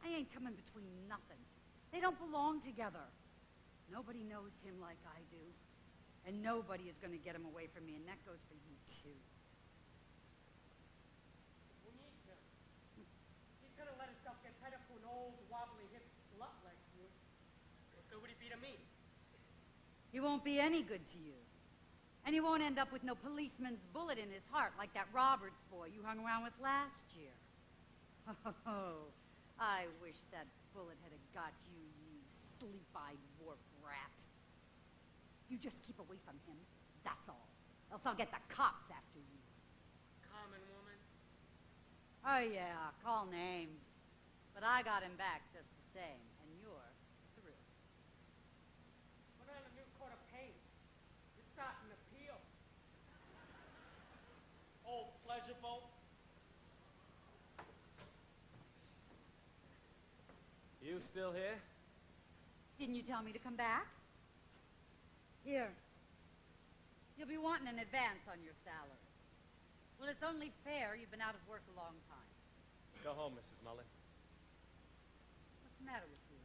I ain't coming between nothing. They don't belong together. Nobody knows him like I do. And nobody is going to get him away from me, and that goes for you, too. Who needs him? He's gonna let himself get tied up to an old, wobbly, hip slut like you. What good would he be to me? He won't be any good to you. And he won't end up with no policeman's bullet in his heart like that Roberts boy you hung around with last year. Oh, I wish that bullet had got you, you sleep-eyed warp rat. You just keep away from him, that's all. Else I'll get the cops after you. Common woman. Oh, yeah, call names. But I got him back just the same, and you're through. Put on a new coat of paint. You're starting to peel. Old pleasure boat. You still here? Didn't you tell me to come back? Here. You'll be wanting an advance on your salary. Well, it's only fair. You've been out of work a long time. Go home, Mrs. Mullen. What's the matter with you?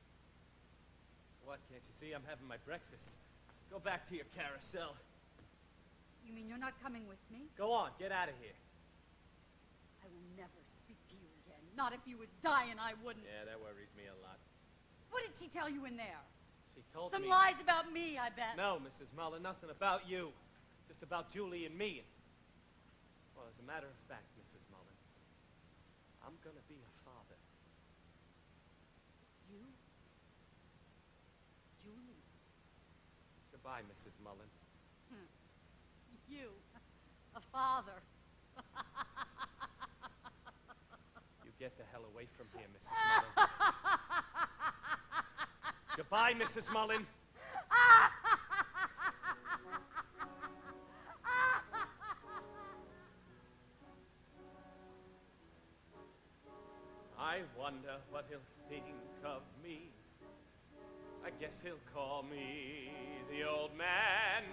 What, can't you see? I'm having my breakfast. Go back to your carousel. You mean you're not coming with me? Go on, get out of here. I will never speak to you again. Not if you was dying, I wouldn't. Yeah, that worries me a lot. What did she tell you in there? She told Some me... lies about me, I bet. No, Mrs. Mullen, nothing about you. Just about Julie and me. Well, as a matter of fact, Mrs. Mullen, I'm gonna be a father. You? Julie? Goodbye, Mrs. Mullen. You? A father? You get the hell away from here, Mrs. Mullen. Goodbye, Mrs. Mullen. I wonder what he'll think of me. I guess he'll call me the old man.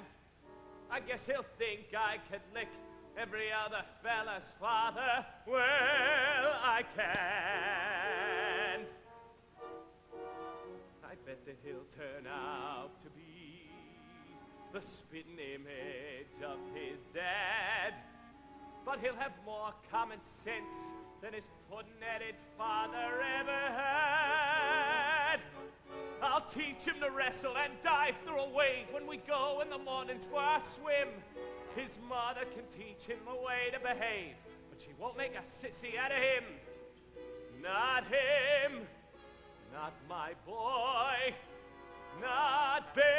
I guess he'll think I could lick every other fella's father. Well, I can't. I bet that he'll turn out to be the spitting image of his dad. but he'll have more common sense than his puddin'-headed father ever had. I'll teach him to wrestle and dive through a wave when we go in the mornings for our swim. His mother can teach him a way to behave, but she won't make a sissy out of him. Not him, not my boy, not Bill.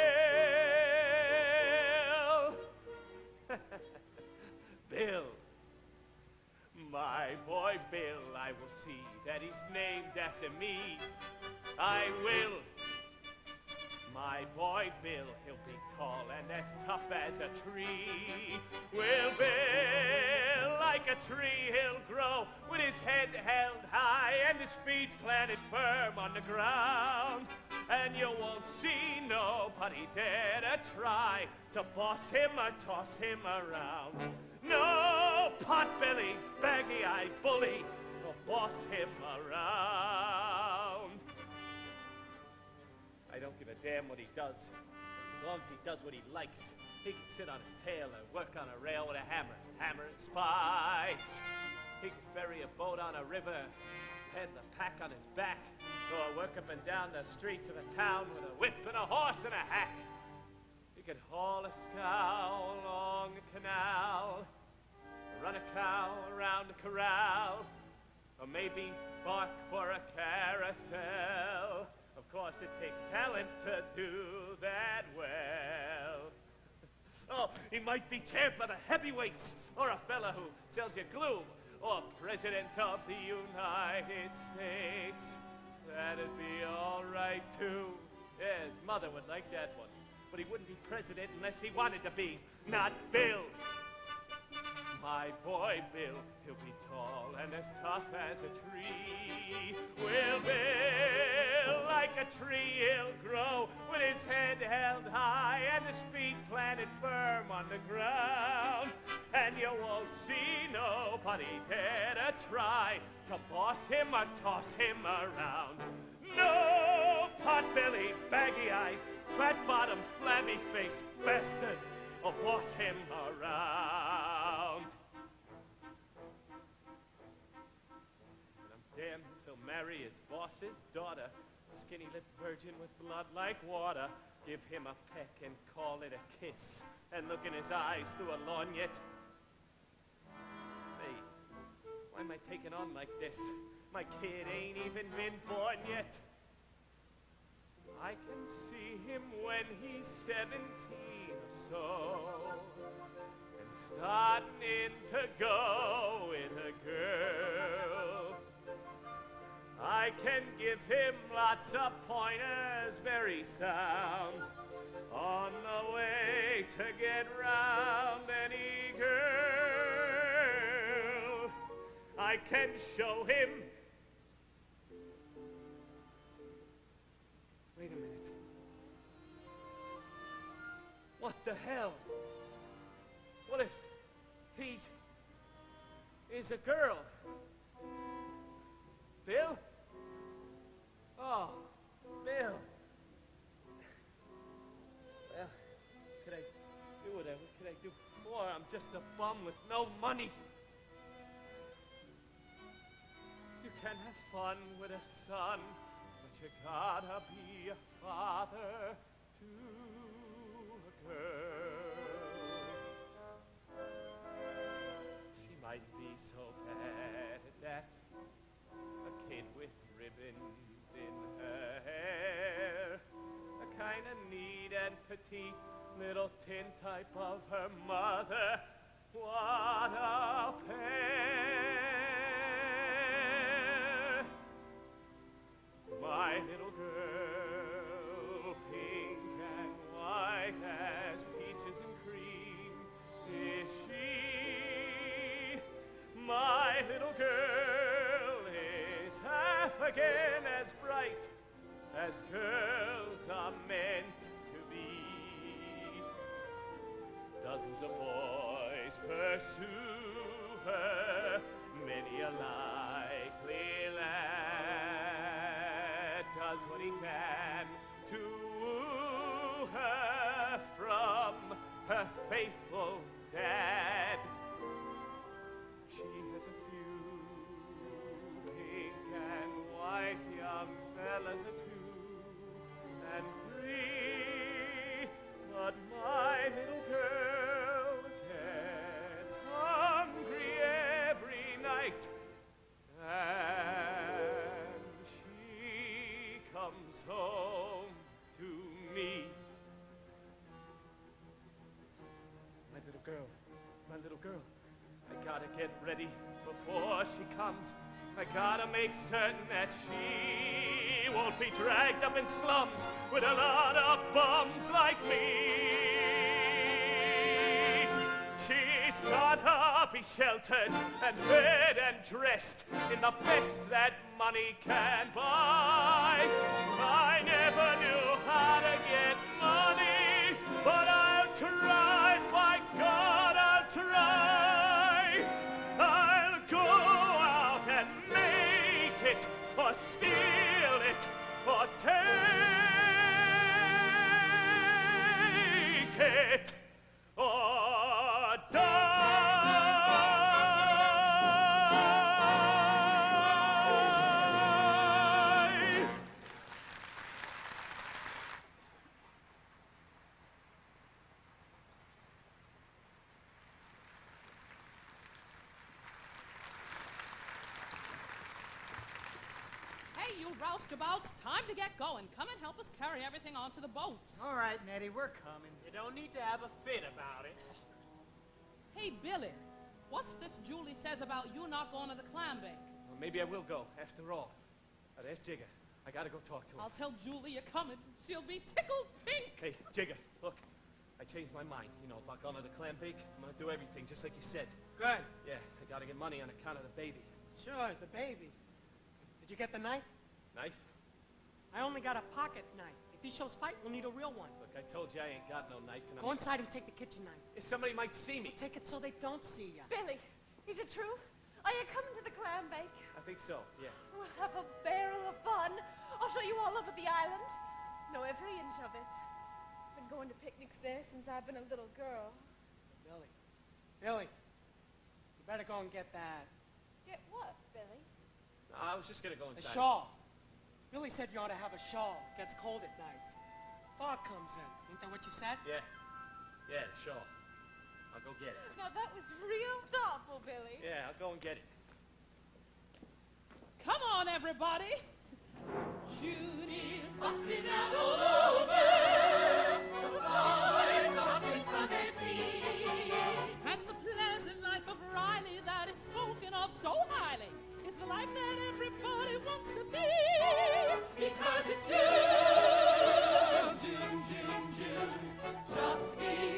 Bill. My boy Bill, I will see that he's named after me. I will. My boy Bill, he'll be tall and as tough as a tree. Will Bill, like a tree he'll grow, with his head held high and his feet planted firm on the ground. And you won't see nobody dare to try to boss him or toss him around. No pot-belly, baggy-eyed bully will boss him around. I don't give a damn what he does, as long as he does what he likes. He can sit on his tail and work on a rail with a hammer and spikes. He can ferry a boat on a river, peddle a pack on his back, or work up and down the streets of a town with a whip and a horse and a hack. He could haul a scow along a canal, run a cow around a corral, or maybe bark for a carousel. Of course, it takes talent to do that well. Oh, he might be champ of the heavyweights, or a fella who sells you glue, or president of the United States. That'd be all right, too. Yeah, his mother would like that one. But he wouldn't be president unless he wanted to be. Not Bill. My boy Bill, he'll be tall and as tough as a tree. Will Bill, like a tree he'll grow, with his head held high and his feet planted firm on the ground. And you won't see nobody dare to try to boss him or toss him around. No pot-belly, baggy-eyed, flat-bottomed, flabby-faced bastard will boss him around. And I'm damned if he'll marry his boss's daughter, skinny-lipped virgin with blood like water, give him a peck and call it a kiss, and look in his eyes through a lorgnette. Say, why am I taking on like this? My kid ain't even been born yet. I can see him when he's 17 or so, and starting to go with a girl. I can give him lots of pointers, very sound, on the way to get round any girl. I can show him. Wait a minute. What the hell? What if he is a girl? Bill? Oh, Bill. Well, could I do whatever? What could I do before? I'm just a bum with no money. You can have fun with a son, but you gotta be a father to a girl. She might be so bad at that, a kid with ribbons in her hair, a kind of neat and petite little tin type of her mother. What a pair! My little girl, pink and white as peaches and cream, is she? My little girl is half again as bright as girls are meant to be. Dozens of boys pursue her, many a likely lad does what he can to woo her from her faithful dad. well as a 2 and 3. But my little girl gets hungry every night, and she comes home to me. My little girl, I gotta get ready before she comes. I gotta make certain that she won't be dragged up in slums with a lot of bums like me. She's gotta be sheltered and fed and dressed in the best that money can buy. I never knew how to get money, but I'll try, by God, I'll try. I'll go out and make it, or steal it, or take it, or die. Hey, you roustabouts, time to get going. Come and help us carry everything onto the boats. All right, Nettie, we're coming. You don't need to have a fit about it. Hey, Billy, what's this Julie says about you not going to the clam bake? Well, maybe I will go, after all. There's Jigger. I gotta go talk to him. I'll tell Julie you're coming. She'll be tickled pink. Hey, Jigger, look. I changed my mind, about going to the clam bake. I'm gonna do everything just like you said. Good. Yeah, I gotta get money on account of the baby. Sure, the baby. Did you get the knife? Knife? I only got a pocket knife. If these shows fight, we'll need a real one. Look, I told you I ain't got no knife. And Go inside and take the kitchen knife. If somebody might see me. Take it so they don't see you. Billy, is it true? Are you coming to the clam bake? I think so, yeah. We'll have a barrel of fun. I'll show you all over the island. Know every inch of it. Been going to picnics there since I've been a little girl. Billy, you better go and get that. Get what, Billy? No, I was just gonna go A inside. shawl. Billy said you ought to have a shawl. It gets cold at night. Fog comes in. Ain't that what you said? Yeah, sure. I'll go get it. Now that was real thoughtful, Billy. Yeah, I'll go and get it. Come on, everybody. June is busting out all over. The boys busting from their seat. And the pleasant life of Riley that is spoken of so highly is the life that everybody wants to live. Because it's June, June, June, June. Just be